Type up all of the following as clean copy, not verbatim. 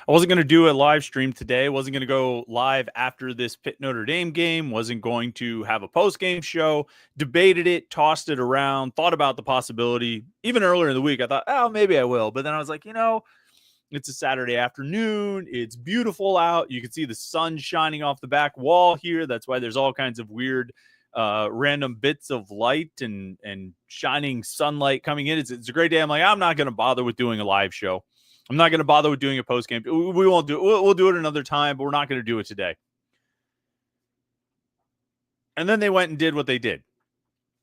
I wasn't going to do a live stream today. Wasn't going to go live after this Pitt Notre Dame game. Wasn't going to have a post-game show. Debated it, tossed it around, thought about the possibility. Even earlier in the week, I thought, oh, maybe I will. But then I was like, it's a Saturday afternoon. It's beautiful out. You can see the sun shining off the back wall here. That's why there's all kinds of weird random bits of light and shining sunlight coming in. It's a great day. I'm like, I'm not going to bother with doing a live show. I'm not going to bother with doing a post game. We won't do it. We'll do it another time, but we're not going to do it today. And then they went and did what they did.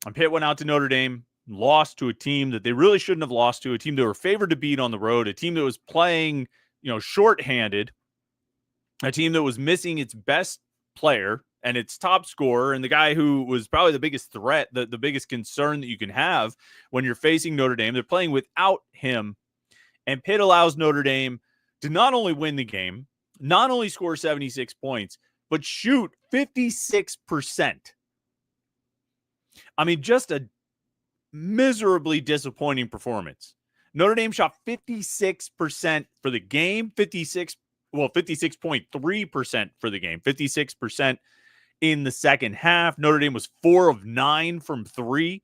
And Pitt went out to Notre Dame, lost to a team that they really shouldn't have lost to, a team they were favored to beat on the road, a team that was playing, shorthanded, a team that was missing its best player and its top scorer, and the guy who was probably the biggest threat, the biggest concern that you can have when you're facing Notre Dame. They're playing without him. And Pitt allows Notre Dame to not only win the game, not only score 76 points, but shoot 56%. I mean, just a miserably disappointing performance. Notre Dame shot 56% for the game, 56.3% for the game, 56% in the second half. Notre Dame was 4 of 9 from 3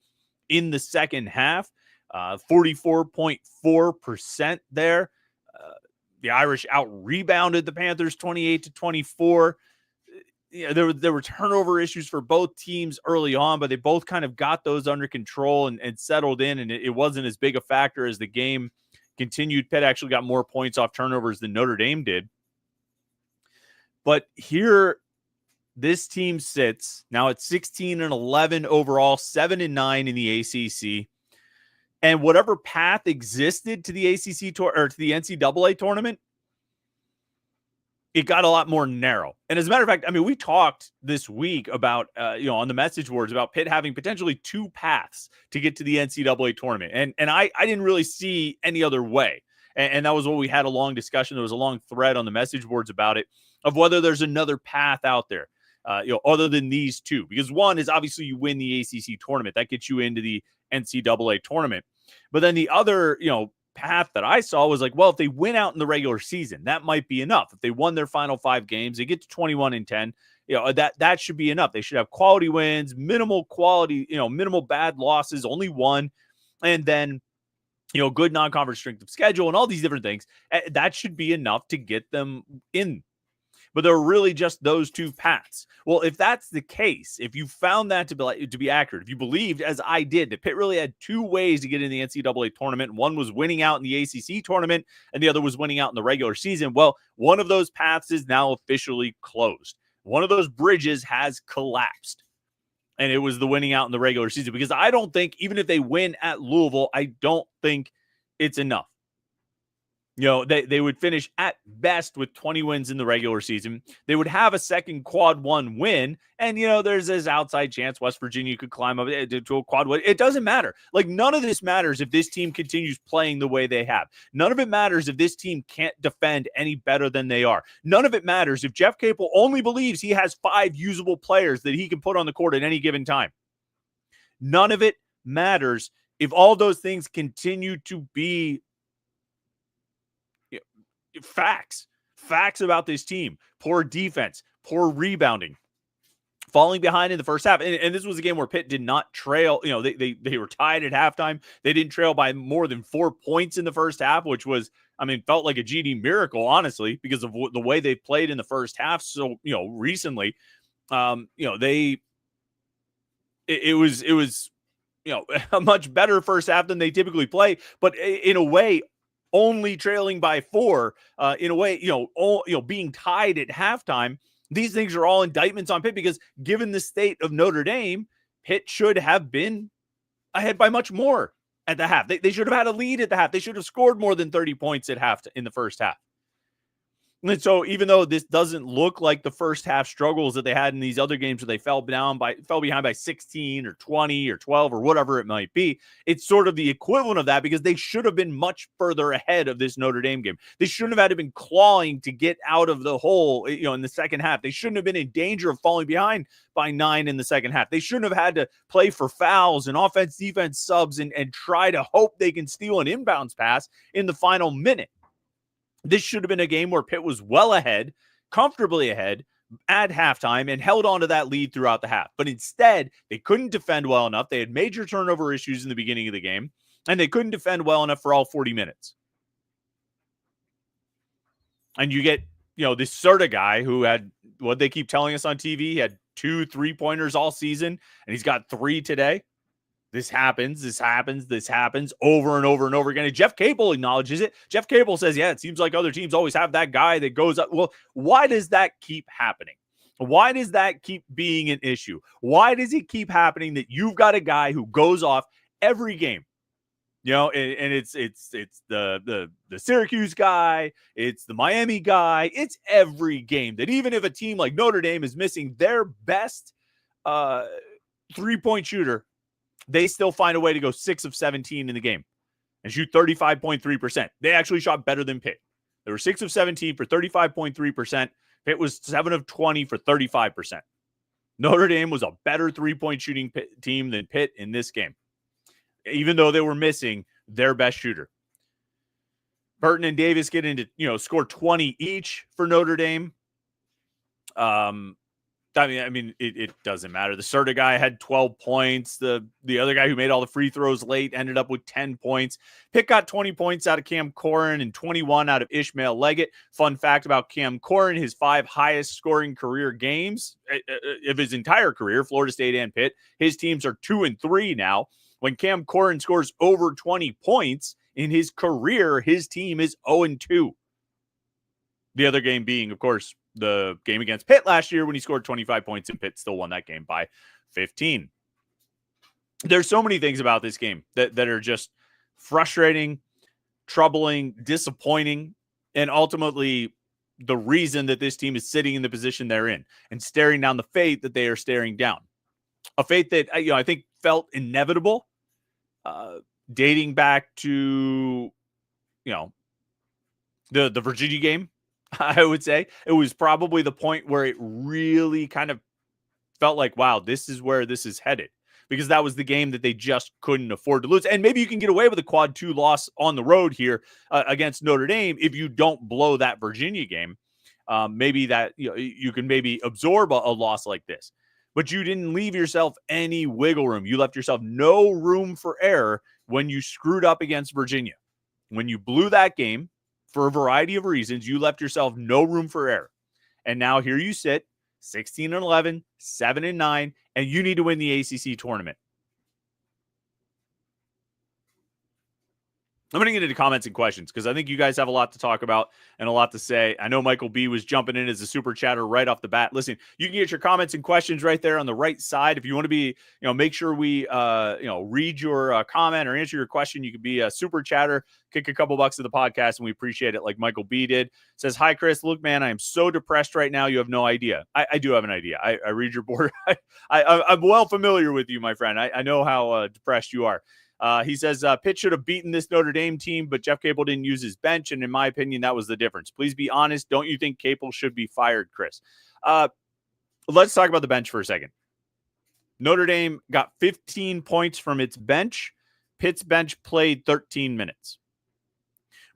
in the second half. 44.4% there. The Irish out-rebounded the Panthers 28-24. There were turnover issues for both teams early on, but they both kind of got those under control and settled in, and it wasn't as big a factor as the game continued. Pitt actually got more points off turnovers than Notre Dame did. But here, this team sits now at 16-11 overall, 7-9 in the ACC. And whatever path existed to the ACC or to the NCAA tournament, it got a lot more narrow. And as a matter of fact, I mean, we talked this week about, on the message boards about Pitt having potentially 2 paths to get to the NCAA tournament. And I didn't really see any other way. And that was what we had a long discussion. There was a long thread on the message boards about it, of whether there's another path out there, other than these 2. Because one is obviously you win the ACC tournament. That gets you into the NCAA tournament. But then the other, path that I saw was like, well, if they win out in the regular season, that might be enough. If they won their final 5 games, they get to 21-10, that should be enough. They should have quality wins, minimal quality, minimal bad losses, only 1. And then, good non-conference strength of schedule and all these different things. That should be enough to get them in. But there were really just those 2 paths. Well, if that's the case, if you found that to be accurate, if you believed, as I did, that Pitt really had 2 ways to get in the NCAA tournament, one was winning out in the ACC tournament, and the other was winning out in the regular season, well, one of those paths is now officially closed. One of those bridges has collapsed, and it was the winning out in the regular season, because I don't think, even if they win at Louisville, I don't think it's enough. They would finish at best with 20 wins in the regular season. They would have a second quad 1 win. And, there's this outside chance West Virginia could climb up to a quad 1. It doesn't matter. Like, none of this matters if this team continues playing the way they have. None of it matters if this team can't defend any better than they are. None of it matters if Jeff Capel only believes he has 5 usable players that he can put on the court at any given time. None of it matters if all those things continue to be facts about this team. Poor defense, poor rebounding, falling behind in the first half. And this was a game where Pitt did not trail. They were tied at halftime. They didn't trail by more than 4 points in the first half, which was, felt like a GD miracle, honestly, because of the way they played in the first half. So, recently, it was a much better first half than they typically play, but in a way, only trailing by 4, in a way, being tied at halftime. These things are all indictments on Pitt, because given the state of Notre Dame, Pitt should have been ahead by much more at the half. They should have had a lead at the half. They should have scored more than 30 points at half in the first half. And so even though this doesn't look like the first half struggles that they had in these other games where they fell behind by 16 or 20 or 12 or whatever it might be, it's sort of the equivalent of that, because they should have been much further ahead of this Notre Dame game. They shouldn't have had to been clawing to get out of the hole, in the second half. They shouldn't have been in danger of falling behind by 9 in the second half. They shouldn't have had to play for fouls and offense-defense subs and try to hope they can steal an inbounds pass in the final minute. This should have been a game where Pitt was well ahead, comfortably ahead at halftime, and held on to that lead throughout the half. But instead, they couldn't defend well enough. They had major turnover issues in the beginning of the game, and they couldn't defend well enough for all 40 minutes. And you get, this Serta guy who had, what they keep telling us on TV, he had 2 3-pointers all season, and he's got 3 today. This happens over and over and over again. And Jeff Capel acknowledges it. Jeff Capel says, yeah, it seems like other teams always have that guy that goes up. Well, why does that keep happening? Why does that keep being an issue? Why does it keep happening that you've got a guy who goes off every game? And it's the Syracuse guy, it's the Miami guy, it's every game that even if a team like Notre Dame is missing their best 3-point shooter, they still find a way to go 6 of 17 in the game and shoot 35.3%. They actually shot better than Pitt. They were 6 of 17 for 35.3%. Pitt was 7 of 20 for 35%. Notre Dame was a better 3-point shooting team than Pitt in this game, even though they were missing their best shooter. Burton and Davis get into, score 20 each for Notre Dame. It doesn't matter. The Serta guy had 12 points. The other guy who made all the free throws late ended up with 10 points. Pitt got 20 points out of Cam Corin and 21 out of Ishmael Leggett. Fun fact about Cam Corin, his 5 highest scoring career games of his entire career, Florida State and Pitt. His teams are 2-3 now. When Cam Corin scores over 20 points in his career, his team is 0-2. The other game being, of course, the game against Pitt last year when he scored 25 points and Pitt still won that game by 15. There's so many things about this game that are just frustrating, troubling, disappointing, and ultimately the reason that this team is sitting in the position they're in and staring down the fate that they are staring down. A fate that, I think felt inevitable, dating back to, the Virginia game. I would say it was probably the point where it really kind of felt like, wow, this is where this is headed, because that was the game that they just couldn't afford to lose. And maybe you can get away with a quad 2 loss on the road here against Notre Dame if you don't blow that Virginia game. Maybe that you can maybe absorb a loss like this, but you didn't leave yourself any wiggle room. You left yourself no room for error when you screwed up against Virginia. When you blew that game, for a variety of reasons, you left yourself no room for error. And now here you sit, 16-11, 7-9, and you need to win the ACC tournament. I'm going to get into comments and questions because I think you guys have a lot to talk about and a lot to say. I know Michael B was jumping in as a super chatter right off the bat. Listen, you can get your comments and questions right there on the right side. If you want to be, make sure we, read your comment or answer your question, you could be a super chatter, kick a couple bucks to the podcast, and we appreciate it like Michael B did. Says, hi, Chris. Look, man, I am so depressed right now. You have no idea. I do have an idea. I read your board. I'm well familiar with you, my friend. I know how depressed you are. He says, Pitt should have beaten this Notre Dame team, but Jeff Capel didn't use his bench, and in my opinion, that was the difference. Please be honest. Don't you think Capel should be fired, Chris? Let's talk about the bench for a second. Notre Dame got 15 points from its bench. Pitt's bench played 13 minutes.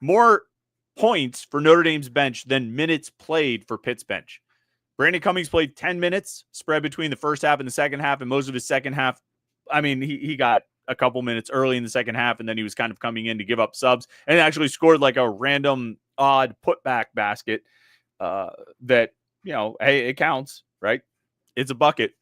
More points for Notre Dame's bench than minutes played for Pitt's bench. Brandon Cummings played 10 minutes, spread between the first half and the second half, and most of his second half, he got a couple minutes early in the second half, and then he was kind of coming in to give up subs and actually scored like a random odd putback basket that, hey, it counts, right? It's a bucket.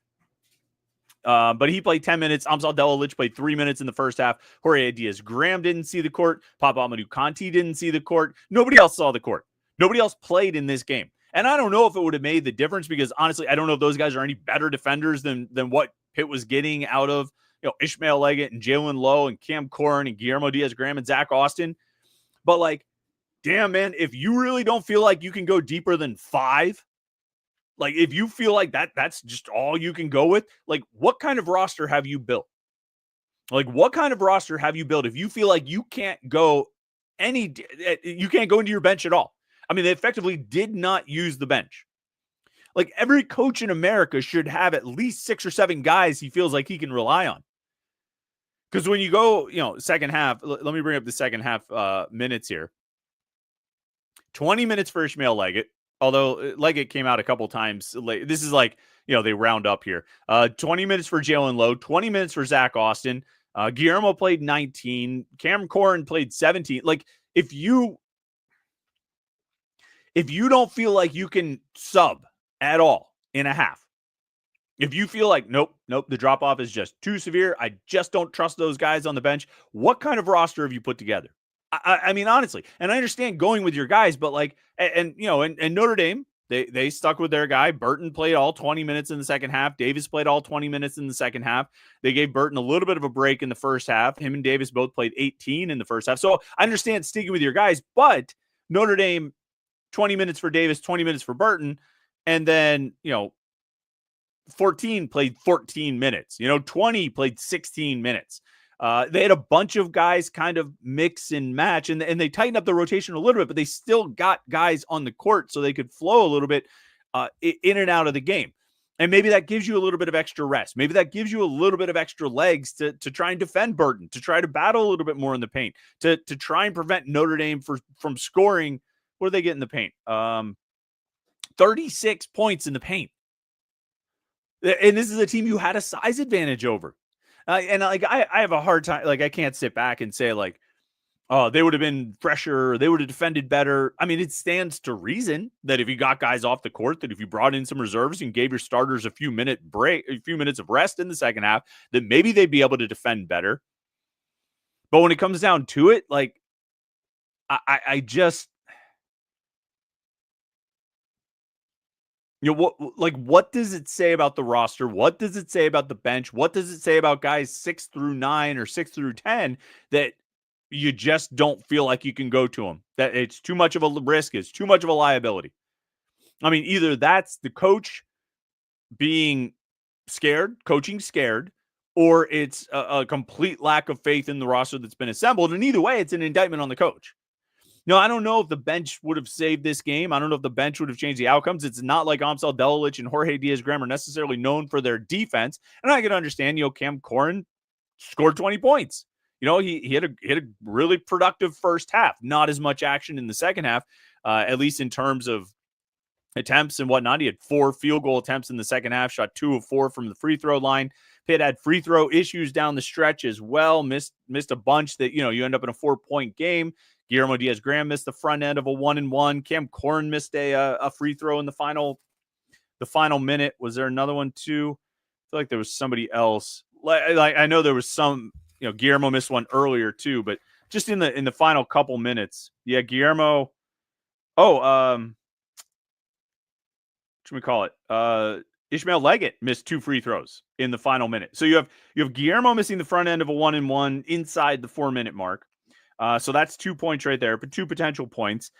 But he played 10 minutes. Amsal Delalich played 3 minutes in the first half. Jorge Diaz-Graham didn't see the court. Papa Amadou Conti didn't see the court. Nobody else saw the court. Nobody else played in this game. And I don't know if it would have made the difference because, honestly, I don't know if those guys are any better defenders than what Pitt was getting out of Ishmael Leggett and Jalen Lowe and Cam Corin and Guillermo Diaz-Graham and Zack Austin. But, damn, man, if you really don't feel like you can go deeper than 5, if you feel like that's just all you can go with, what kind of roster have you built? What kind of roster have you built if you feel like you can't go you can't go into your bench at all? They effectively did not use the bench. Every coach in America should have at least 6 or 7 guys he feels like he can rely on. Because when you go, second half, let me bring up the second half minutes here. 20 minutes for Ishmael Leggett, although Leggett came out a couple times late. This is like, they round up here. 20 minutes for Jalen Lowe, 20 minutes for Zack Austin. Guillermo played 19. Corin played 17. Like, if you don't feel like you can sub at all in a half, if you feel like, nope, the drop-off is just too severe, I just don't trust those guys on the bench, what kind of roster have you put together? I mean, honestly, and I understand going with your guys, but like, and Notre Dame, they stuck with their guy. Burton played all 20 minutes in the second half. Davis played all 20 minutes in the second half. They gave Burton a little bit of a break in the first half. Him and Davis both played 18 in the first half. So I understand sticking with your guys, but Notre Dame, 20 minutes for Davis, 20 minutes for Burton, and then, 14 played 14 minutes. 20 played 16 minutes. They had a bunch of guys kind of mix and match, and they tightened up the rotation a little bit, but they still got guys on the court so they could flow a little bit in and out of the game. And maybe that gives you a little bit of extra rest. Maybe that gives you a little bit of extra legs to try and defend Burton, to try to battle a little bit more in the paint, to try and prevent Notre Dame from scoring. What do they get in the paint? 36 points in the paint. And this is a team you had a size advantage over. And like, I have a hard time. Like, I can't sit back and say like, oh, they would have been fresher. They would have defended better. I mean, it stands to reason that if you got guys off the court, that if you brought in some reserves and gave your starters a few minutes of rest in the second half, that maybe they'd be able to defend better. But when it comes down to it, like, I just, what does it say about the roster? What does it say about the bench? What does it say about guys 6 through 9 or 6 through 10 that you just don't feel like you can go to them? That it's too much of a risk, it's too much of a liability. I mean, either that's the coach being scared, coaching scared, or it's a complete lack of faith in the roster that's been assembled. And either way, it's an indictment on the coach. No, I don't know if the bench would have saved this game. I don't know if the bench would have changed the outcomes. It's not like Amsal Delilich and Jorge Diaz-Graham are necessarily known for their defense. And I can understand, Cam Corin scored 20 points. He had a really productive first half. Not as much action in the second half, at least in terms of attempts and whatnot. He had 4 field goal attempts in the second half, shot 2 of 4 from the free throw line. Pitt had free throw issues down the stretch as well. Missed a bunch that, you end up in a 4-point game. Guillermo Diaz-Graham missed the front end of a 1-and-1. Cam Corin missed a free throw in the final minute. Was there another one too? I feel like there was somebody else. Like I know there was some, Guillermo missed one earlier too, but just in the final couple minutes. Yeah, Guillermo. What should we call it? Ishmael Leggett missed 2 free throws in the final minute. So you have Guillermo missing the front end of a 1-and-1 inside the 4-minute mark. So that's 2 points right there, but 2 potential points.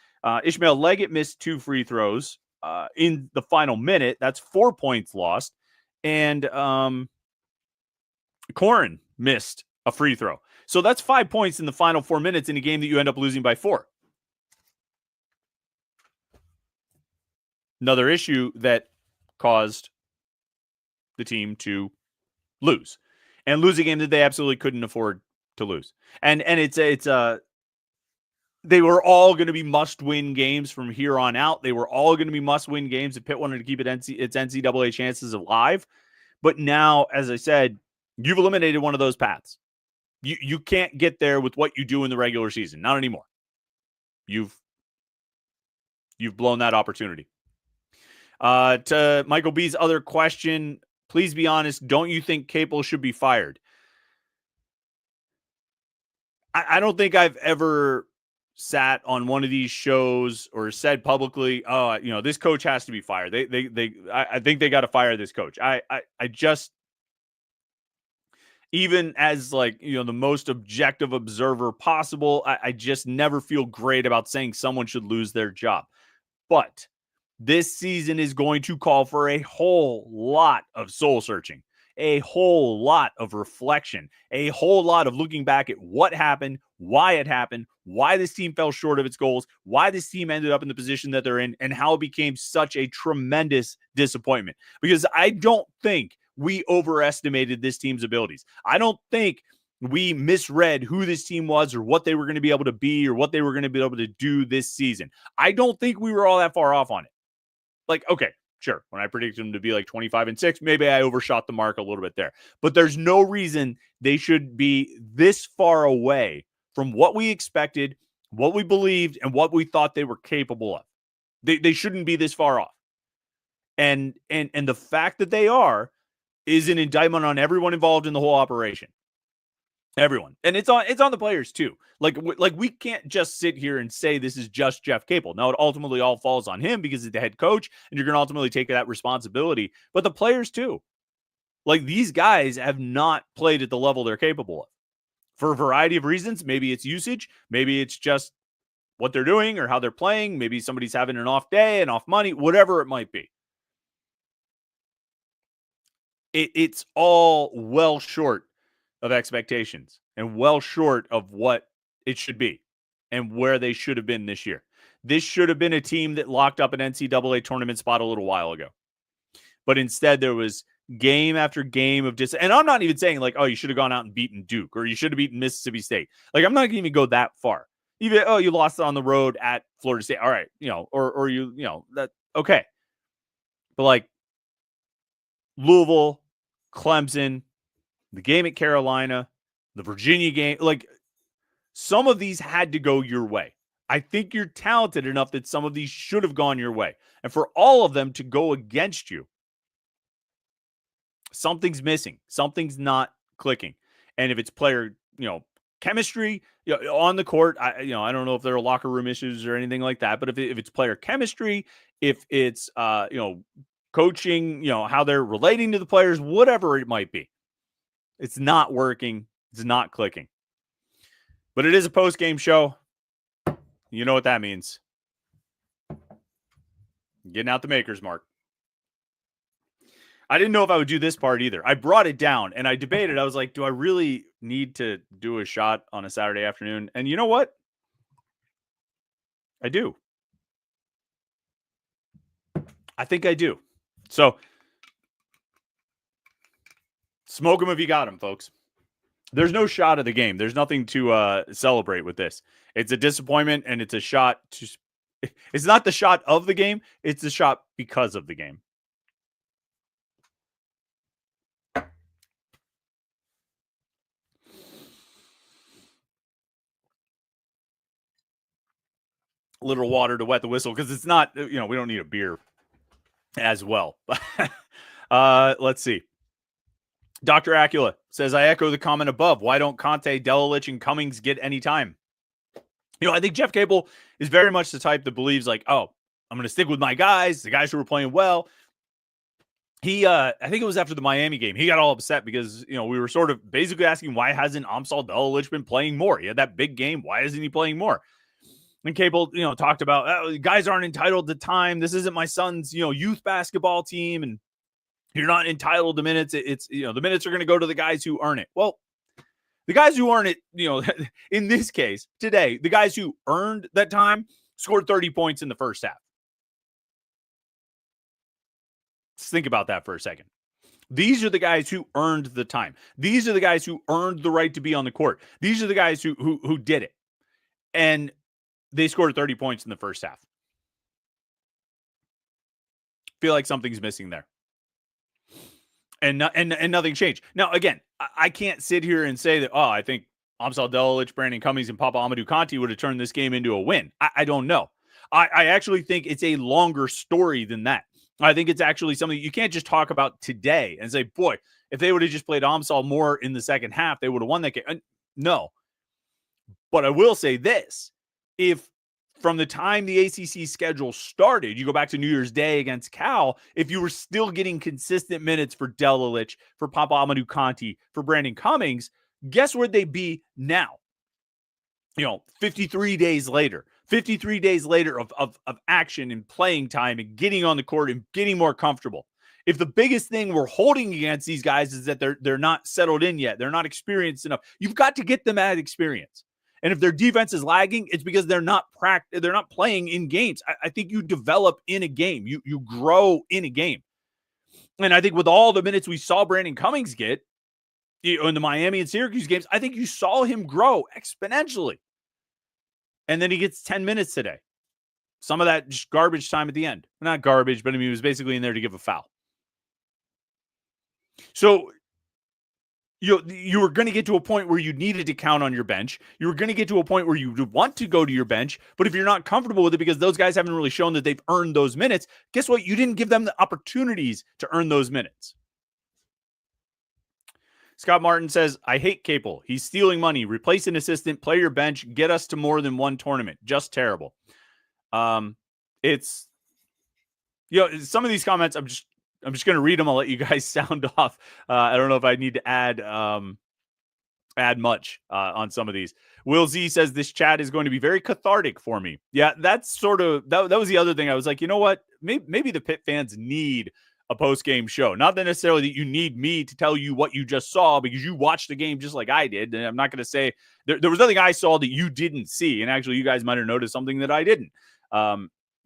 Ishmael Leggett missed 2 free throws in the final minute. That's 4 points lost. And Corin missed a free throw. So that's 5 points in the final 4 minutes in a game that you end up losing by 4. Another issue that caused the team to lose and lose a game that they absolutely couldn't afford to lose. And it's they were all going to be must-win games from here on out. They were all going to be must-win games if Pitt wanted to keep its NCAA chances alive. But now, as I said, you've eliminated one of those paths. You can't get there with what you do in the regular season. Not anymore. You've blown that opportunity. To Michael B's other question, please be honest, don't you think Capel should be fired? I don't think I've ever sat on one of these shows or said publicly, oh, this coach has to be fired. I think they got to fire this coach. I just, even as the most objective observer possible, I just never feel great about saying someone should lose their job. But this season is going to call for a whole lot of soul searching, a whole lot of reflection, a whole lot of looking back at what happened, why it happened, why this team fell short of its goals, why this team ended up in the position that they're in, and how it became such a tremendous disappointment. Because I don't think we overestimated this team's abilities. I don't think we misread who this team was or what they were going to be able to be or what they were going to be able to do this season. I don't think we were all that far off on it. Like, okay, sure. When I predicted them to be like 25-6, maybe I overshot the mark a little bit there. But there's no reason they should be this far away from what we expected, what we believed, and what we thought they were capable of. They shouldn't be this far off. And the fact that they are is an indictment on everyone involved in the whole operation. Everyone. And it's on the players too. Like we can't just sit here and say this is just Jeff Capel. Now it ultimately all falls on him because he's the head coach and you're going to ultimately take that responsibility, but the players too. Like these guys have not played at the level they're capable of for a variety of reasons. Maybe it's usage, maybe it's just what they're doing or how they're playing. Maybe somebody's having an off day and off money, whatever it might be. It's all well short of expectations and well short of what it should be and where they should have been this year. This should have been a team that locked up an NCAA tournament spot a little while ago. But instead there was game after game of and I'm not even saying like, oh, you should have gone out and beaten Duke or you should have beaten Mississippi State. Like, I'm not going to even go that far. Even, oh, you lost on the road at Florida State. All right. Or that, okay. But like Louisville, Clemson, the game at Carolina, the Virginia game, like some of these had to go your way. I think you're talented enough that some of these should have gone your way. And for all of them to go against you, something's missing. Something's not clicking. And if it's player, chemistry, on the court, I don't know if there are locker room issues or anything like that, but if it's player chemistry, if it's, coaching, how they're relating to the players, whatever it might be, it's not working. It's not clicking. But it is a post-game show. You know what that means. Getting out the maker's mark. I didn't know if I would do this part either. I brought it down and I debated. I was like, do I really need to do a shot on a Saturday afternoon? And you know what? I do. I think I do. So smoke them if you got them, folks. There's no shot of the game. There's nothing to celebrate with this. It's a disappointment, and it's a shot to. It's not the shot of the game. It's the shot because of the game. A little water to wet the whistle because it's not. We don't need a beer as well. Let's see. Dr. Acula says, I echo the comment above. Why don't Conte, Delilich, and Cummings get any time? I think Jeff Capel is very much the type that believes like, oh, I'm going to stick with my guys, the guys who were playing well. He, I think it was after the Miami game, he got all upset because, we were sort of basically asking, why hasn't Amsal Delilich been playing more? He had that big game. Why isn't he playing more? And Capel, talked about, guys aren't entitled to time. This isn't my son's, youth basketball team. And you're not entitled to minutes. It's the minutes are going to go to the guys who earn it. Well, the guys who earn it, in this case today, the guys who earned that time scored 30 points in the first half. Let's think about that for a second. These are the guys who earned the time. These are the guys who earned the right to be on the court. These are the guys who did it. And they scored 30 points in the first half. Feel like something's missing there. And nothing changed. Now, again, I can't sit here and say that, I think Amsal Delilich, Brandon Cummings, and Papa Amadou Conti would have turned this game into a win. I don't know. I actually think it's a longer story than that. I think it's actually something you can't just talk about today and say, boy, if they would have just played Amsal more in the second half, they would have won that game. No. But I will say this. If from the time the ACC schedule started, you go back to New Year's Day against Cal, if you were still getting consistent minutes for Delilich, for Papa Amadou Conti, for Brandon Cummings, guess where they'd be now? 53 days later. 53 days later of action and playing time and getting on the court and getting more comfortable. If the biggest thing we're holding against these guys is that they're not settled in yet, they're not experienced enough, you've got to get them at experience. And if their defense is lagging, it's because they're not playing in games. I think you develop in a game. You grow in a game. And I think with all the minutes we saw Brandon Cummings get, In the Miami and Syracuse games, I think you saw him grow exponentially. And then he gets 10 minutes today. Some of that just garbage time at the end. Not garbage, but I mean, he was basically in there to give a foul. So you were going to get to a point where you needed to count on your bench. You were going to get to a point where you want to go to your bench. But if you're not comfortable with it because those guys haven't really shown that they've earned those minutes, guess what? You didn't give them the opportunities to earn those minutes. Scott Martin says, I hate Capel. He's stealing money. Replace an assistant, play your bench, get us to more than one tournament. Just terrible. It's, some of these comments, I'm just going to read them. I'll let you guys sound off. I don't know if I need to add much on some of these. Will Z says this chat is going to be very cathartic for me. Yeah, that's sort of, that was the other thing. I was like, you know what? Maybe the Pitt fans need a post-game show. Not that necessarily that you need me to tell you what you just saw because you watched the game just like I did. And I'm not going to say there was nothing I saw that you didn't see. And actually, you guys might have noticed something that I didn't.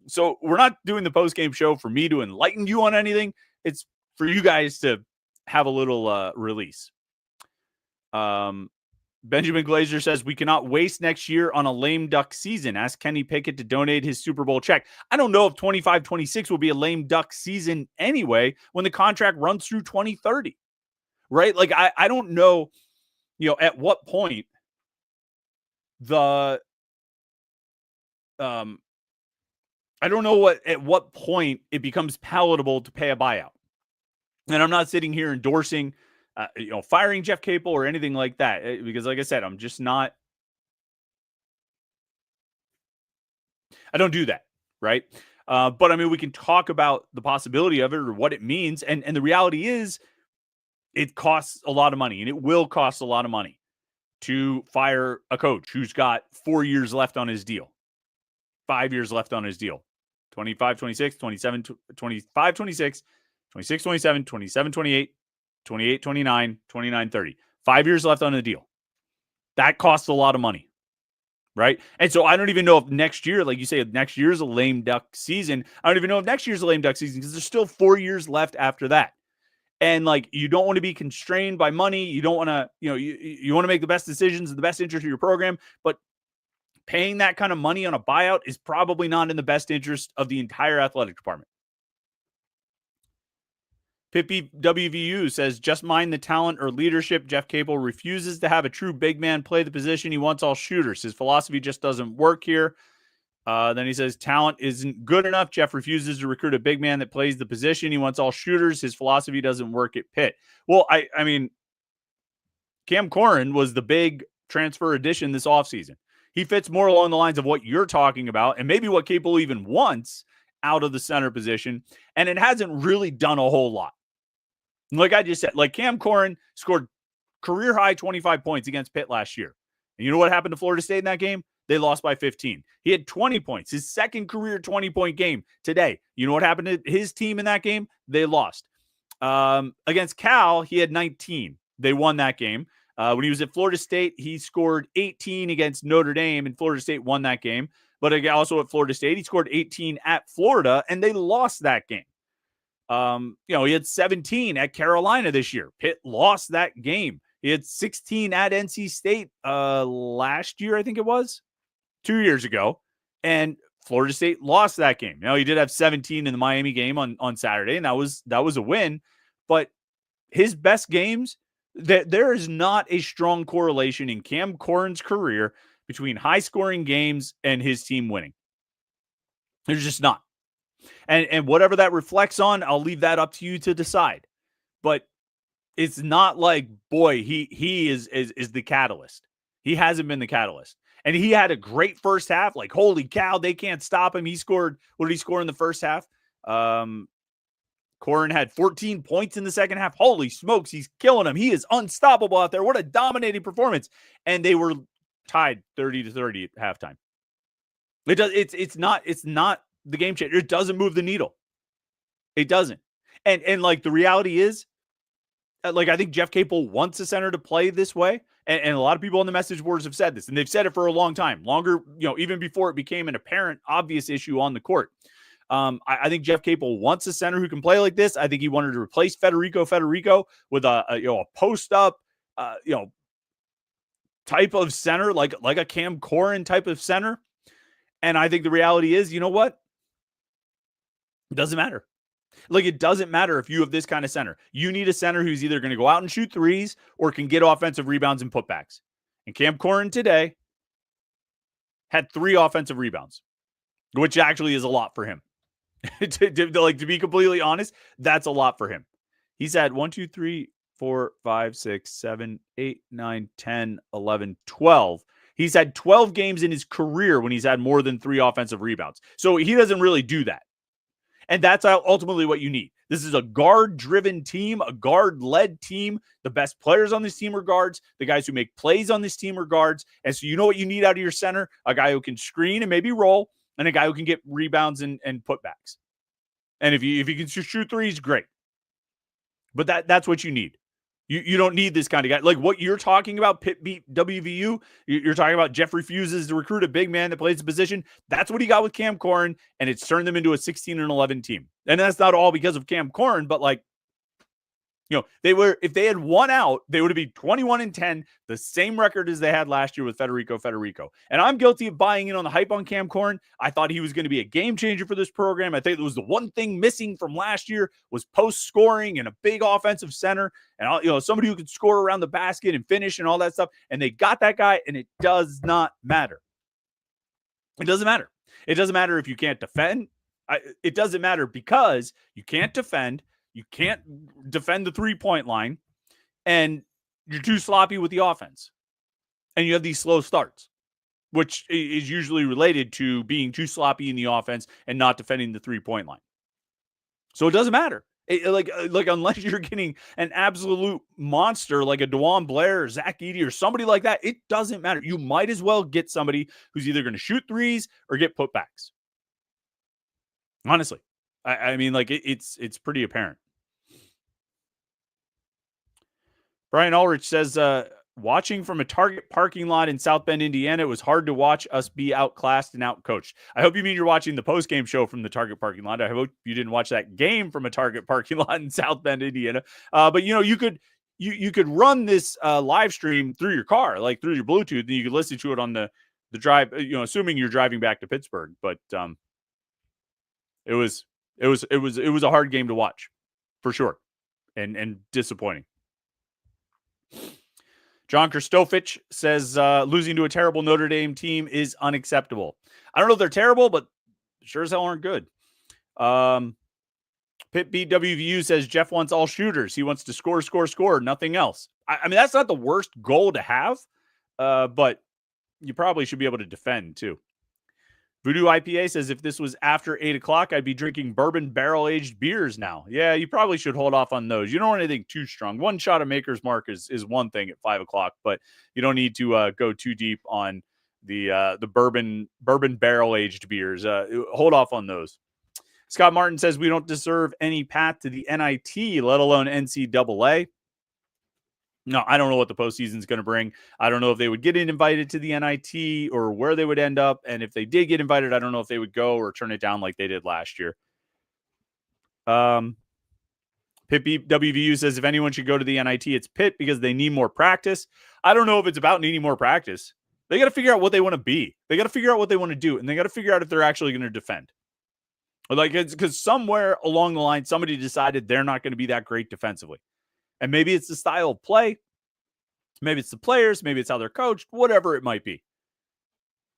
So we're not doing the post-game show for me to enlighten you on anything. It's for you guys to have a little release. Benjamin Glazer says, we cannot waste next year on a lame duck season. Ask Kenny Pickett to donate his Super Bowl check. I don't know if 25-26 will be a lame duck season anyway when the contract runs through 2030, right? Like, I don't know, at what point I don't know at what point it becomes palatable to pay a buyout. And I'm not sitting here endorsing firing Jeff Capel or anything like that. Because like I said, I'm just not, I don't do that. Right. But I mean, we can talk about the possibility of it or what it means. And the reality is it costs a lot of money and it will cost a lot of money to fire a coach who's got 4 years left on his deal, 5 years left on his deal, 25, 26, 27, 25, 26, 26, 27, 27, 28, 28, 29, 29, 30. 5 years left on the deal. That costs a lot of money, right? And so I don't even know if next year, like you say, next year's a lame duck season. I don't even know if next year's a lame duck season because there's still 4 years left after that. And like, you don't want to be constrained by money. You don't want to, you want to make the best decisions in the best interest of your program, but paying that kind of money on a buyout is probably not in the best interest of the entire athletic department. Pippi WVU says, just mind the talent or leadership. Jeff Capel refuses to have a true big man play the position. He wants all shooters. His philosophy just doesn't work here. Then he says, talent isn't good enough. Jeff refuses to recruit a big man that plays the position. He wants all shooters. His philosophy doesn't work at Pitt. Well, I mean, Cam Corin was the big transfer addition this offseason. He fits more along the lines of what you're talking about and maybe what Capel even wants out of the center position. And it hasn't really done a whole lot. Like I just said, like Cam Corin scored career high 25 points against Pitt last year. And you know what happened to Florida State in that game? They lost by 15. He had 20 points, his second career 20-point game today. You know what happened to his team in that game? They lost. Against Cal, he had 19. They won that game. When he was at Florida State, he scored 18 against Notre Dame, and Florida State won that game. But also at Florida State, he scored 18 at Florida, and they lost that game. He had 17 at Carolina this year. Pitt lost that game. He had 16 at NC State last year, I think it was 2 years ago. And Florida State lost that game. He did have 17 in the Miami game on Saturday, and that was a win. But his best games, there is not a strong correlation in Cam Corin's career between high-scoring games and his team winning. There's just not. And whatever that reflects on, I'll leave that up to you to decide. But it's not like, boy, he is the catalyst. He hasn't been the catalyst. And he had a great first half. Like, holy cow, they can't stop him. He scored, what did he score in the first half? Corin had 14 points in the second half. Holy smokes, he's killing him. He is unstoppable out there. What a dominating performance. And they were tied 30-30 at halftime. It's not the game changer. It doesn't move the needle. It doesn't. And like the reality is, like, I think Jeff Capel wants a center to play this way. And a lot of people on the message boards have said this, and they've said it for a long time, longer, even before it became an apparent, obvious issue on the court. I think Jeff Capel wants a center who can play like this. I think he wanted to replace Federico with a post up type of center, like a Cam Corin type of center. And I think the reality is, you know what? It doesn't matter. Like, it doesn't matter if you have this kind of center. You need a center who's either going to go out and shoot threes or can get offensive rebounds and putbacks. And Cam Corin today had 3 offensive rebounds, which actually is a lot for him. to be completely honest, that's a lot for him. He's had 1, 2, 3, 4, 5, 6, 7, 8, 9, 10, 11, 12. He's had 12 games in his career when he's had more than 3 offensive rebounds. So he doesn't really do that. And that's ultimately what you need. This is a guard-driven team, a guard-led team. The best players on this team are guards. The guys who make plays on this team are guards. And so you know what you need out of your center? A guy who can screen and maybe roll, and a guy who can get rebounds and putbacks. And if you can shoot threes, great. But that's what you need. You don't need this kind of guy. Like what you're talking about, Pitt beat WVU. You're talking about Jeff refuses to recruit a big man that plays the position. That's what he got with Cam Corin, and it's turned them into a 16-11 team. And that's not all because of Cam Corin, but like, if they had won out, they would have been 21-10, the same record as they had last year with Federico. And I'm guilty of buying in on the hype on Cam Corin. I thought he was going to be a game changer for this program. I think it was the one thing missing from last year was post scoring and a big offensive center and somebody who could score around the basket and finish and all that stuff. And they got that guy, and it does not matter. It doesn't matter. It doesn't matter if you can't defend. It doesn't matter because you can't defend. You can't defend the 3-point line, and you're too sloppy with the offense. And you have these slow starts, which is usually related to being too sloppy in the offense and not defending the 3-point line. So it doesn't matter. Like unless you're getting an absolute monster like a DeJuan Blair or Zach Edey or somebody like that, it doesn't matter. You might as well get somebody who's either going to shoot threes or get putbacks. Honestly, I mean, like it's pretty apparent. Brian Ulrich says, watching from a Target parking lot in South Bend, Indiana, it was hard to watch us be outclassed and outcoached. I hope you mean you're watching the post-game show from the Target parking lot. I hope you didn't watch that game from a Target parking lot in South Bend, Indiana. But you could run this live stream through your car, like through your Bluetooth, and you could listen to it on the drive, assuming you're driving back to Pittsburgh. But it was a hard game to watch for sure, and disappointing. John Kristofich says losing to a terrible Notre Dame team is unacceptable. I don't know if they're terrible, but sure as hell aren't good. Pitt beat WVU says Jeff wants all shooters. He wants to score, nothing else. I mean, that's not the worst goal to have, but you probably should be able to defend too. Voodoo IPA says if this was after 8 o'clock, I'd be drinking bourbon barrel-aged beers now. Yeah, you probably should hold off on those. You don't want anything too strong. One shot of Maker's Mark is one thing at 5 o'clock, but you don't need to go too deep on the bourbon barrel-aged beers. Hold off on those. Scott Martin says we don't deserve any path to the NIT, let alone NCAA. No, I don't know what the postseason is going to bring. I don't know if they would get invited to the NIT or where they would end up. And if they did get invited, I don't know if they would go or turn it down like they did last year. Pitt WVU says if anyone should go to the NIT, it's Pitt because they need more practice. I don't know if it's about needing more practice. They got to figure out what they want to be. They got to figure out what they want to do. And they got to figure out if they're actually going to defend. Like, it's because somewhere along the line, somebody decided they're not going to be that great defensively. And maybe it's the style of play. Maybe it's the players. Maybe it's how they're coached. Whatever it might be.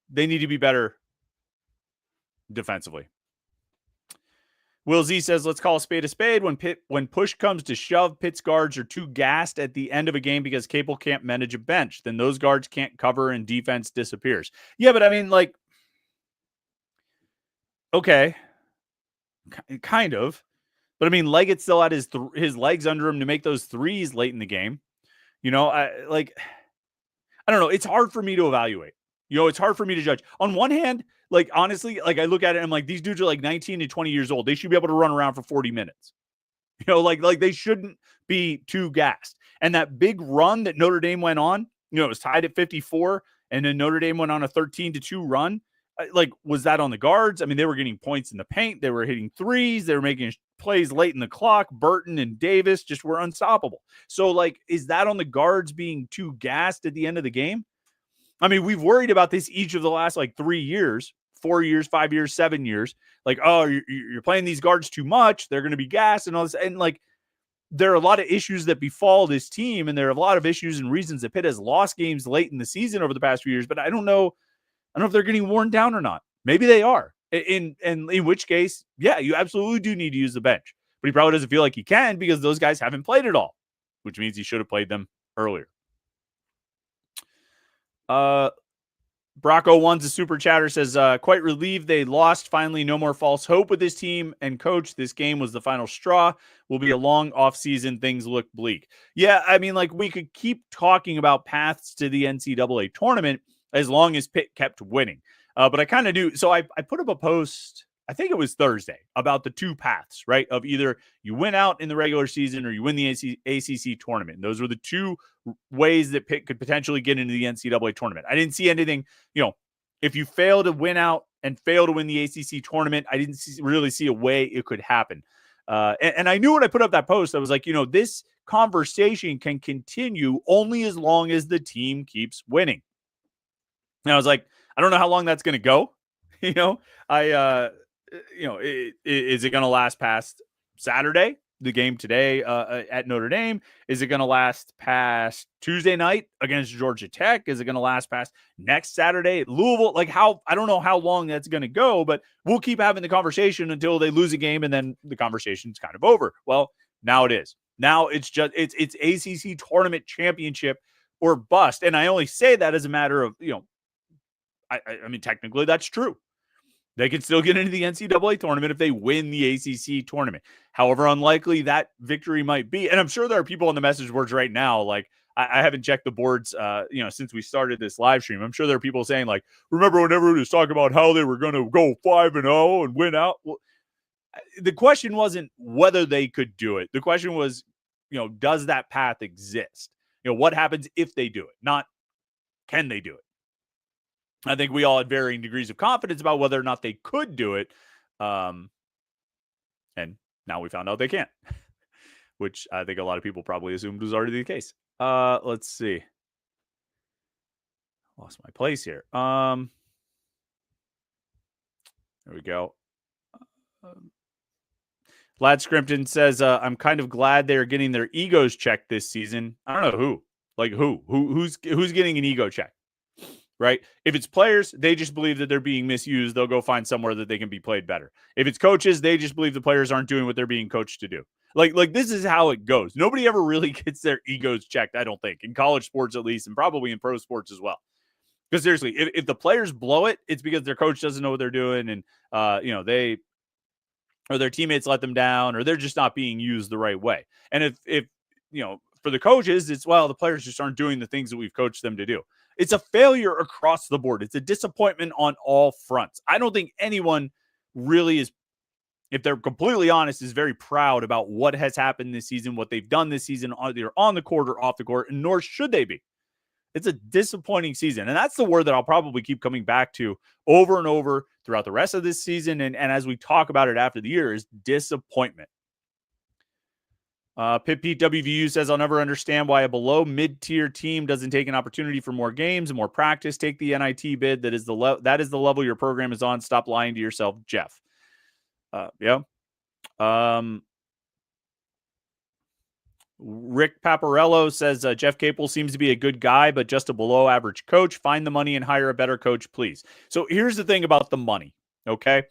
They need to be better defensively. Will Z says, let's call a spade a spade. When push comes to shove, Pitt's guards are too gassed at the end of a game because Capel can't manage a bench. Then those guards can't cover and defense disappears. Yeah, but I mean, like, okay. Kind of. But I mean, Leggett still had his legs under him to make those threes late in the game. I don't know. It's hard for me to evaluate. It's hard for me to judge. On one hand, like, honestly, like I look at it and I'm like, these dudes are like 19 to 20 years old. They should be able to run around for 40 minutes. Like they shouldn't be too gassed. And that big run that Notre Dame went on, it was tied at 54, and then Notre Dame went on a 13-2 run. Like, was that on the guards? I mean, they were getting points in the paint. They were hitting threes. They were making plays late in the clock. Burton and Davis just were unstoppable. So, like, is that on the guards being too gassed at the end of the game? I mean, we've worried about this each of the last, like, 3 years, 4 years, 5 years, 7 years. Like, oh, you're playing these guards too much. They're going to be gassed and all this. And, like, there are a lot of issues that befall this team, and there are a lot of issues and reasons that Pitt has lost games late in the season over the past few years, but I don't know if they're getting worn down or not. Maybe they are. In which case, yeah, you absolutely do need to use the bench. But he probably doesn't feel like he can because those guys haven't played at all, which means he should have played them earlier. Brock01's a super chatter, says, quite relieved they lost. Finally, no more false hope with this team and coach. This game was the final straw. Will be a long offseason. Things look bleak. Yeah, I mean, like, we could keep talking about paths to the NCAA tournament as long as Pitt kept winning. But I kind of do. So I put up a post, I think it was Thursday, about the two paths, right? Of either you win out in the regular season or you win the ACC tournament. And those were the two ways that Pitt could potentially get into the NCAA tournament. I didn't see anything, if you fail to win out and fail to win the ACC tournament, I didn't really see a way it could happen. And I knew when I put up that post, I was like, this conversation can continue only as long as the team keeps winning. And I was like, I don't know how long that's going to go. Is it going to last past Saturday, the game today at Notre Dame? Is it going to last past Tuesday night against Georgia Tech? Is it going to last past next Saturday at Louisville? Like, I don't know how long that's going to go, but we'll keep having the conversation until they lose a game and then the conversation's kind of over. Well, now it is. Now it's ACC tournament championship or bust. And I only say that as a matter of, I mean, technically that's true. They can still get into the NCAA tournament if they win the ACC tournament. However unlikely that victory might be. And I'm sure there are people on the message boards right now, like, I haven't checked the boards, since we started this live stream. I'm sure there are people saying, like, remember when everyone was talking about how they were going to go 5-0 and win out? Well, the question wasn't whether they could do it. The question was, does that path exist? What happens if they do it? Not can they do it? I think we all had varying degrees of confidence about whether or not they could do it. And now we found out they can't, which I think a lot of people probably assumed was already the case. Let's see. Lost my place here. There we go. Lad Scrimpton says, I'm kind of glad they're getting their egos checked this season. I don't know who. Like who's getting an ego check? Right? If it's players, they just believe that they're being misused. They'll go find somewhere that they can be played better. If it's coaches, they just believe the players aren't doing what they're being coached to do. Like this is how it goes. Nobody ever really gets their egos checked, I don't think, in college sports at least, and probably in pro sports as well. Because seriously, if the players blow it, it's because their coach doesn't know what they're doing, and they or their teammates let them down, or they're just not being used the right way. And if for the coaches, it's, well, the players just aren't doing the things that we've coached them to do. It's a failure across the board. It's a disappointment on all fronts. I don't think anyone really is, if they're completely honest, is very proud about what has happened this season, what they've done this season, either on the court or off the court, and nor should they be. It's a disappointing season. And that's the word that I'll probably keep coming back to over and over throughout the rest of this season. And as we talk about it after the year, is disappointment. Pitt Pete WVU says, I'll never understand why a below mid-tier team doesn't take an opportunity for more games and more practice. Take the NIT bid. That is the level your program is on. Stop lying to yourself, Jeff. Yeah. Rick Paparello says, Jeff Capel seems to be a good guy, but just a below average coach. Find the money and hire a better coach, please. So here's the thing about the money. Okay.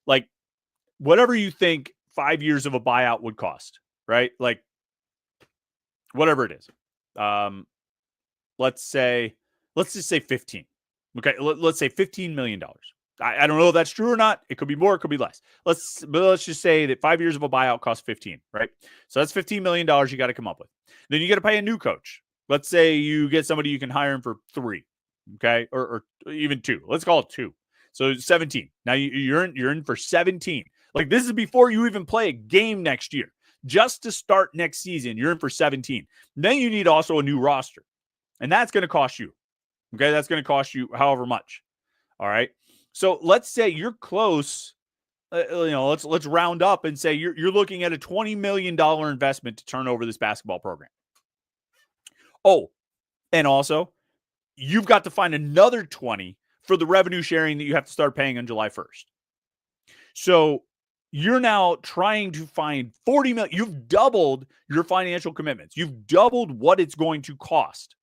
Like, whatever you think 5 years of a buyout would cost, right? Like, whatever it is. Let's just say 15. Okay. Let's say $15 million. I don't know if that's true or not. It could be more, it could be less. Let's just say that 5 years of a buyout costs 15, right? So that's $15 million you got to come up with. Then you got to pay a new coach. Let's say you get somebody you can hire him for 3, okay? Or even 2. Let's call it 2. So 17. Now you're in for 17. Like, this is before you even play a game next year. Just to start next season, you're in for 17. Then you need also a new roster. And that's going to cost you. Okay? That's going to cost you however much. All right? So let's say you're close. Let's round up and say you're looking at a $20 million investment to turn over this basketball program. Oh, and also you've got to find another 20 for the revenue sharing that you have to start paying on July 1st. So you're now trying to find 40 million. You've doubled your financial commitments. You've doubled what it's going to cost.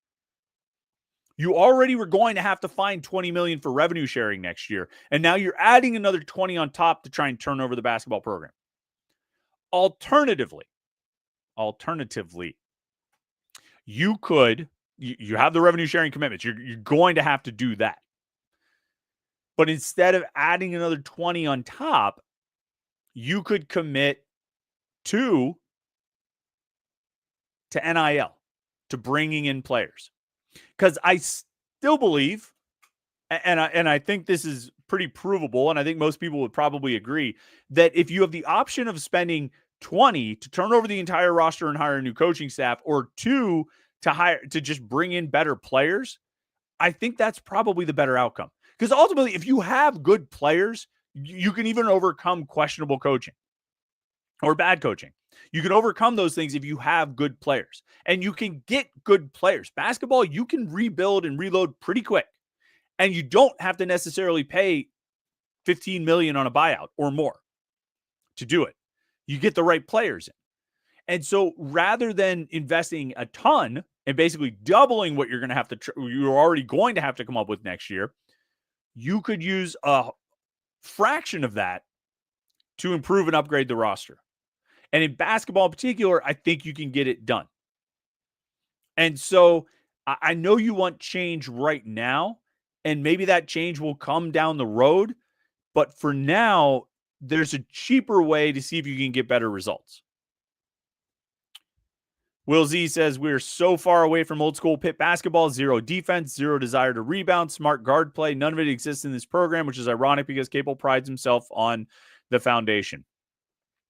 You already were going to have to find 20 million for revenue sharing next year. And now you're adding another 20 on top to try and turn over the basketball program. Alternatively, you have the revenue sharing commitments. You're going to have to do that. But instead of adding another 20 on top, you could commit to NIL, to bringing in players. Because I still believe, and I think this is pretty provable, and I think most people would probably agree, that if you have the option of spending 20 to turn over the entire roster and hire a new coaching staff, or 2 to just bring in better players, I think that's probably the better outcome. Because ultimately, if you have good players, you can even overcome questionable coaching or bad coaching. You can overcome those things if you have good players, and you can get good players. Basketball, you can rebuild and reload pretty quick, and you don't have to necessarily pay $15 million on a buyout or more to do it. You get the right players in. And so rather than investing a ton and basically doubling what you're going to have to, you're already going to have to come up with next year, you could use a fraction of that to improve and upgrade the roster. And in basketball in particular, I think you can get it done. And so I know you want change right now, and maybe that change will come down the road. But for now, there's a cheaper way to see if you can get better results. Will Z says, we're so far away from old school Pitt basketball, zero defense, zero desire to rebound, smart guard play. None of it exists in this program, which is ironic because Capel prides himself on the foundation.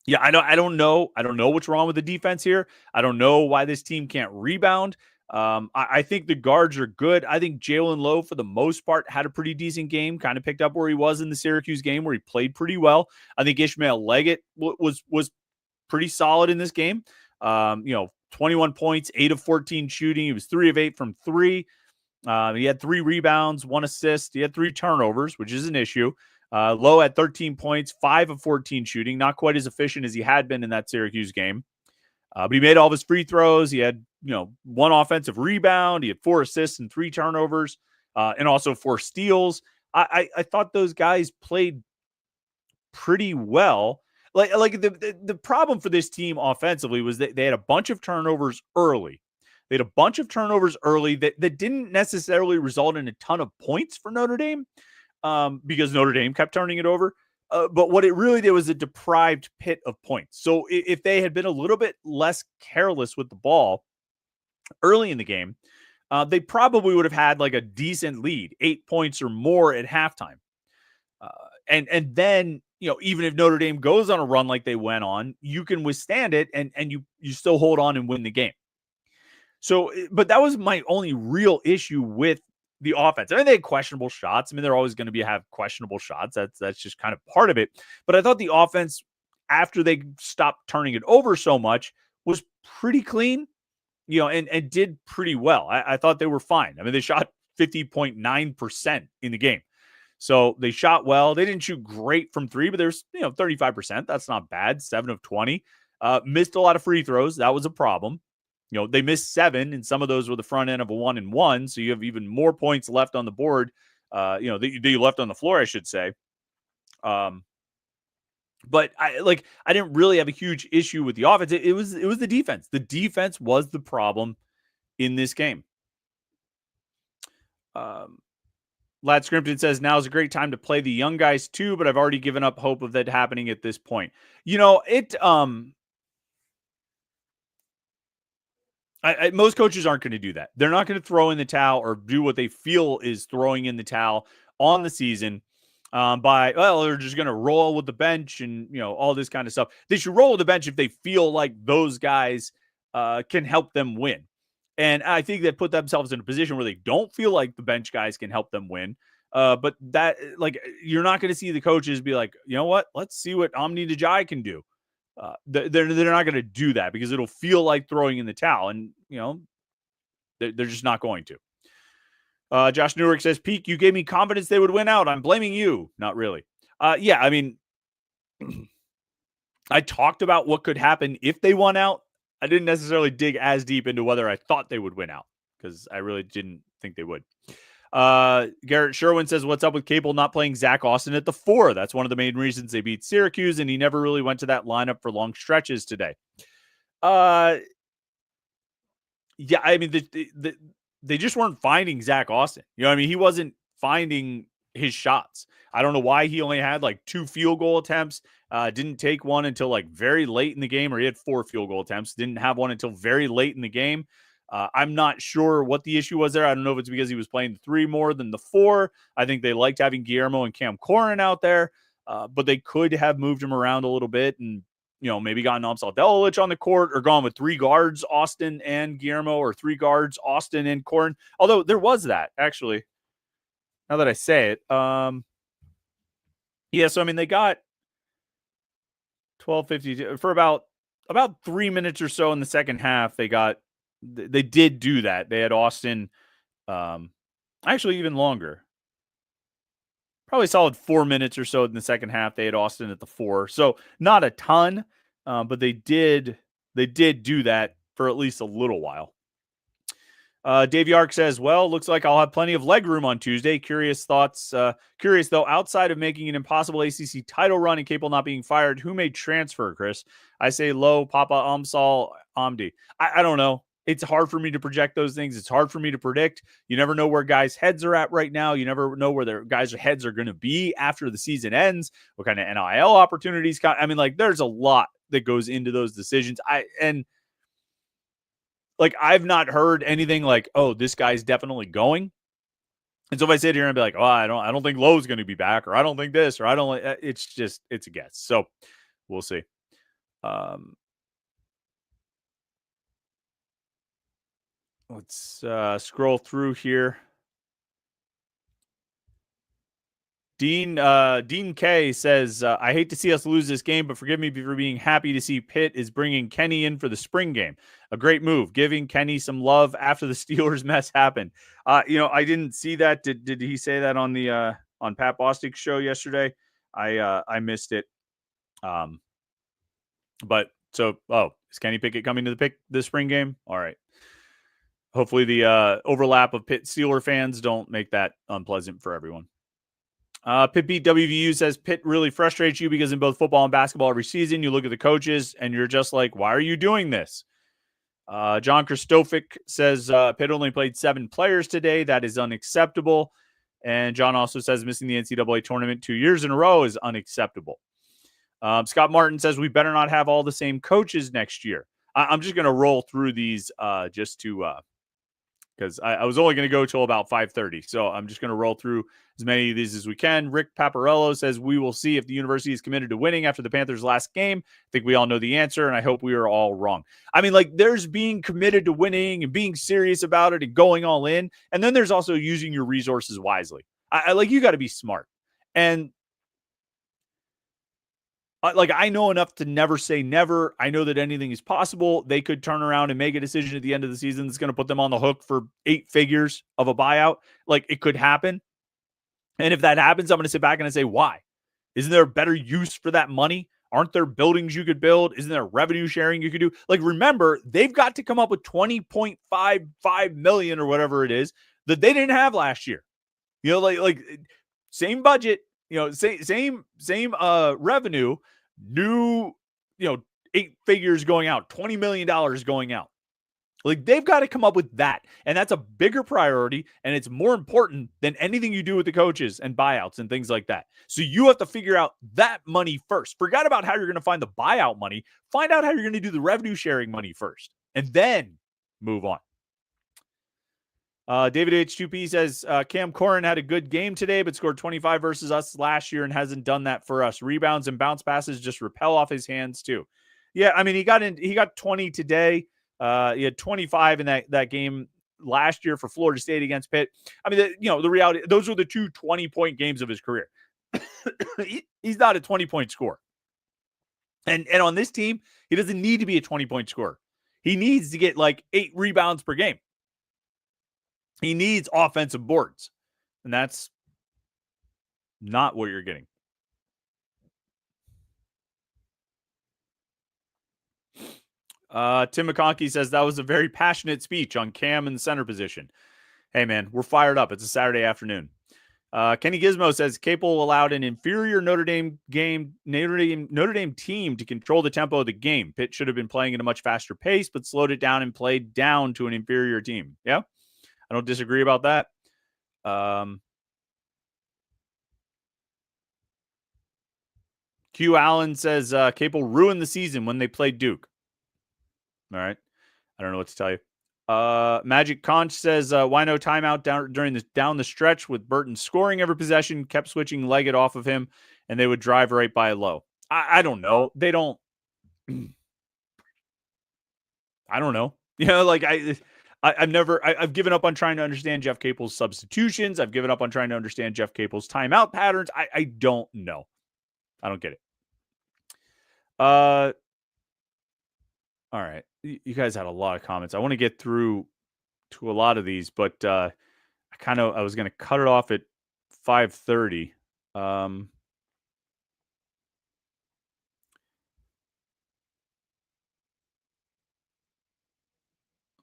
Yeah, I don't know what's wrong with the defense here. I don't know why this team can't rebound. I think the guards are good. I think Jalen Lowe, for the most part, had a pretty decent game, kind of picked up where he was in the Syracuse game where he played pretty well. I think Ishmael Leggett was pretty solid in this game. 21 points, 8 of 14 shooting. He was 3 of 8 from 3. He had 3 rebounds, 1 assist. He had 3 turnovers, which is an issue. Lowe had 13 points, 5 of 14 shooting, not quite as efficient as he had been in that Syracuse game. But he made all of his free throws. He had, 1 offensive rebound. He had 4 assists and 3 turnovers, and also 4 steals. I thought those guys played pretty well. Like the problem for this team offensively was that they had a bunch of turnovers early. They had a bunch of turnovers early that didn't necessarily result in a ton of points for Notre Dame, because Notre Dame kept turning it over. But what it really did was it deprived Pitt of points. So if they had been a little bit less careless with the ball early in the game, they probably would have had like a decent lead, 8 points or more at halftime. And then, even if Notre Dame goes on a run like they went on, you can withstand it and you still hold on and win the game. So, but that was my only real issue with the offense. I mean, they had questionable shots. I mean, they're always going to have questionable shots. That's just kind of part of it. But I thought the offense, after they stopped turning it over so much, was pretty clean, and did pretty well. I thought they were fine. I mean, they shot 50.9% in the game. So they shot well. They didn't shoot great from 3, but there's, 35%. That's not bad. 7 of 20. Missed a lot of free throws. That was a problem. They missed 7, and some of those were the front end of a 1-and-1. So you have even more points left on the board, that you left on the floor, I should say. But I didn't really have a huge issue with the offense. It was the defense. The defense was the problem in this game. Lad Scrimpton says, now is a great time to play the young guys too, but I've already given up hope of that happening at this point. Most coaches aren't going to do that. They're not going to throw in the towel or do what they feel is throwing in the towel on the season they're just going to roll with the bench and, all this kind of stuff. They should roll with the bench if they feel like those guys can help them win. And I think they put themselves in a position where they don't feel like the bench guys can help them win. But that, like, you're not going to see the coaches be like, you know what? Let's see what Omni Dejai can do. They're not going to do that because it'll feel like throwing in the towel, and they're just not going to. Josh Newark says, "Peak, you gave me confidence they would win out. I'm blaming you." Not really. Yeah, I mean, I talked about what could happen if they won out. I didn't necessarily dig as deep into whether I thought they would win out because I really didn't think they would. Garrett Sherwin says, "What's up with Cable not playing Zack Austin at the 4? That's one of the main reasons they beat Syracuse, and he never really went to that lineup for long stretches today." Yeah, I mean, they just weren't finding Zack Austin. You know what I mean? He wasn't finding his shots. I don't know why he only had like 2 field goal attempts. Didn't take one until like very late in the game, or he had 4 field goal attempts. Didn't have one until very late in the game. I'm not sure what the issue was there. I don't know if it's because he was playing the 3 more than the 4. I think they liked having Guillermo and Cam Corin out there, but they could have moved him around a little bit and, maybe gotten Amsal Delilich on the court, or gone with 3 guards, Austin and Guillermo, or 3 guards, Austin and Corin. Although there was that, actually, now that I say it. Yeah, so I mean, they got 12:50 for about 3 minutes or so in the second half. They did do that. They had Austin, actually even longer, probably solid 4 minutes or so in the second half. They had Austin at the 4, so not a ton, but they did do that for at least a little while. Dave Yark says, "Well, looks like I'll have plenty of leg room on Tuesday. Curious thoughts. Curious though, outside of making an impossible ACC title run and Capel not being fired, who made transfer, Chris?" I say Low, Papa, Amsal, Amdi. I don't know. It's hard for me to project those things. It's hard for me to predict. You never know where guys' heads are at right now. You never know where their guys' heads are going to be after the season ends. What kind of NIL opportunities? I mean, like, there's a lot that goes into those decisions. I've not heard anything like, "Oh, this guy's definitely going." And so if I sit here and be like, "Oh, I don't think Lowe's going to be back," or "I don't think this," or "I don't," it's a guess. So we'll see. Let's scroll through here. Dean K says, "I hate to see us lose this game, but forgive me for being happy to see Pitt is bringing Kenny in for the spring game. A great move, giving Kenny some love after the Steelers mess happened." I didn't see that. Did he say that on the on Pat Bostic's show yesterday? I missed it. But so, is Kenny Pickett coming to the spring game? All right. Hopefully the overlap of Pitt Steeler fans don't make that unpleasant for everyone. Pitt Beat WVU says, "Pitt really frustrates you because in both football and basketball every season, you look at the coaches and you're just like, why are you doing this?" John Christophic says, "Pitt only played 7 players today. That is unacceptable." And John also says, "Missing the NCAA tournament 2 years in a row is unacceptable." Scott Martin says, "We better not have all the same coaches next year." I'm just going to roll through these just to because I was only going to go till about 5:30. So I'm just going to roll through as many of these as we can. Rick Paparello says, "We will see if the university is committed to winning after the Panthers' last game. I think we all know the answer, and I hope we are all wrong." I mean, like, there's being committed to winning and being serious about it and going all in. And then there's also using your resources wisely. You got to be smart. And I know enough to never say never. I know that anything is possible. They could turn around and make a decision at the end of the season that's going to put them on the hook for 8 figures of a buyout. Like, it could happen. And if that happens, I'm going to sit back and I say, why? Isn't there a better use for that money? Aren't there buildings you could build? Isn't there revenue sharing you could do? Like, remember, they've got to come up with $20.55 million or whatever it is that they didn't have last year. Same budget, same revenue, new, 8 figures going out, $20 million going out. Like, they've got to come up with that. And that's a bigger priority. And it's more important than anything you do with the coaches and buyouts and things like that. So you have to figure out that money first. Forget about how you're going to find the buyout money. Find out how you're going to do the revenue sharing money first, and then move on. David H2P says, Cam Corin had a good game today, but scored 25 versus us last year and hasn't done that for us. Rebounds and bounce passes just repel off his hands too. Yeah, I mean, he got 20 today. He had 25 in that game last year for Florida State against Pitt. I mean, the reality, those were the 2 20-point games of his career. He's not a 20-point scorer. And on this team, he doesn't need to be a 20-point scorer. He needs to get like 8 rebounds per game. He needs offensive boards. And that's not what you're getting. Tim McConkey says that was a very passionate speech on Cam in the center position. Hey, man, we're fired up. It's a Saturday afternoon. Kenny Gizmo says Capel allowed an inferior Notre Dame team to control the tempo of the game. Pitt should have been playing at a much faster pace, but slowed it down and played down to an inferior team. Yeah, I don't disagree about that. Q Allen says Capel ruined the season when they played Duke. All right. I don't know what to tell you. Magic Conch says, why no timeout down the stretch with Burton scoring every possession, kept switching Leggett off of him, and they would drive right by low. I don't know. They don't. I don't know. Like I've given up on trying to understand Jeff Capel's substitutions. I've given up on trying to understand Jeff Capel's timeout patterns. I don't know. I don't get it. All right. You guys had a lot of comments. I want to get through to a lot of these, but I was going to cut it off at 5:30.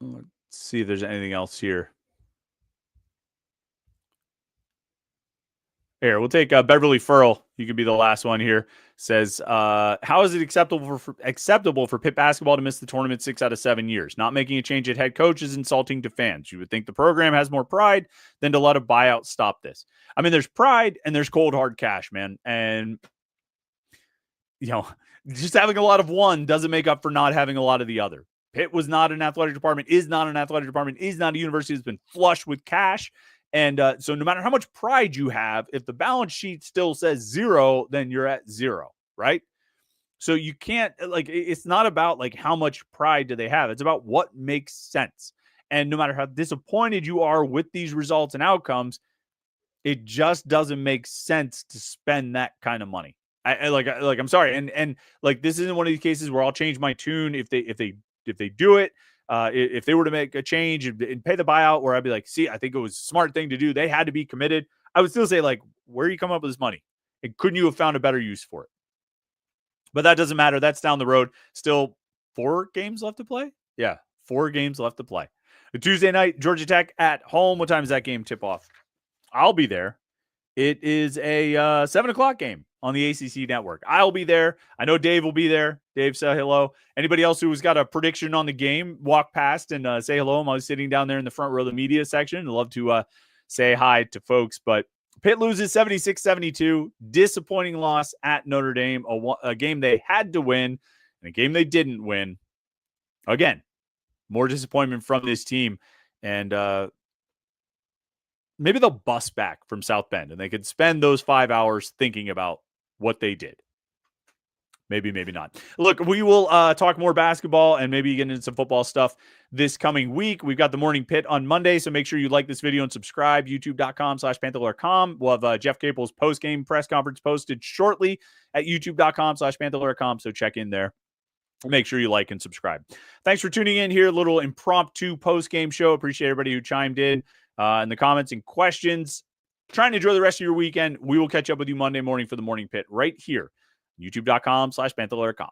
Let's see if there's anything else here. Here, we'll take Beverly Furl. You could be the last one here. Says, how is it acceptable for Pitt basketball to miss the tournament 6 out of 7 years? Not making a change at head coach is insulting to fans. You would think the program has more pride than to let a buyout stop this. I mean, there's pride and there's cold hard cash, man. And, just having a lot of one doesn't make up for not having a lot of the other. Pitt was not an athletic department, is not an athletic department, is not a university that's been flush with cash. And so no matter how much pride you have, if the balance sheet still says 0, then you're at 0, right? So you can't, it's not about how much pride do they have. It's about what makes sense. And no matter how disappointed you are with these results and outcomes, it just doesn't make sense to spend that kind of money. I'm sorry. And this isn't one of these cases where I'll change my tune if they do it. If they were to make a change and pay the buyout, where I'd be like, see, I think it was a smart thing to do. They had to be committed. I would still say, where are you coming up with this money? And couldn't you have found a better use for it? But that doesn't matter. That's down the road. Still 4 games left to play? Yeah, 4 games left to play. The Tuesday night, Georgia Tech at home. What time does that game tip off? I'll be there. It is a 7 o'clock game on the ACC network. I'll be there. I know Dave will be there. Dave, say hello. Anybody else who's got a prediction on the game, walk past and say hello. I'm always sitting down there in the front row of the media section. I'd love to say hi to folks. But Pitt loses 76-72. Disappointing loss at Notre Dame. A game they had to win and a game they didn't win. Again, more disappointment from this team. And maybe they'll bus back from South Bend and they could spend those 5 hours thinking about what they did. Maybe, maybe not. Look, we will talk more basketball and maybe get into some football stuff this coming week. We've got the Morning Pit on Monday, so make sure you like this video and subscribe. YouTube.com/Panther-Lair.com. We'll have Jeff Capel's post-game press conference posted shortly at YouTube.com/Panther-Lair.com, so check in there. Make sure you like and subscribe. Thanks for tuning in here. A little impromptu post-game show. Appreciate everybody who chimed in the comments and questions. Trying to enjoy the rest of your weekend. We will catch up with you Monday morning for the Morning Pit right here. YouTube.com/Panther-Lair.com.